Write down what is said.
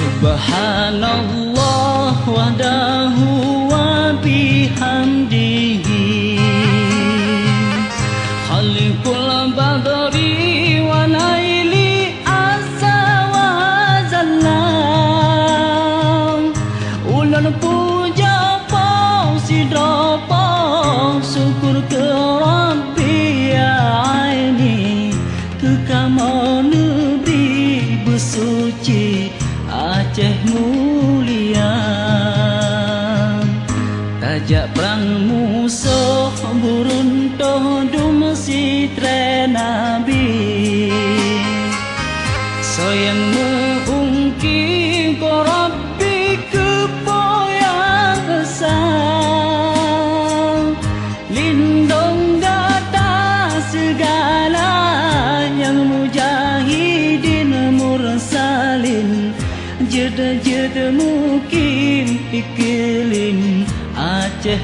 Subhanallah wahdahu wa bihamdihi khaliqul badri wa laili asa wa zallam ulan puja pau sidropo syukur ke Rabbi ya aini ke kamanu di bersuci Aceh mulia tajak perang musuh buruntuh dum sitre nabi soyang meungki ko Rabbi kepoyang sang lindung data segala yang mujahidin mursalin jeda-jeda mukim iklim Aceh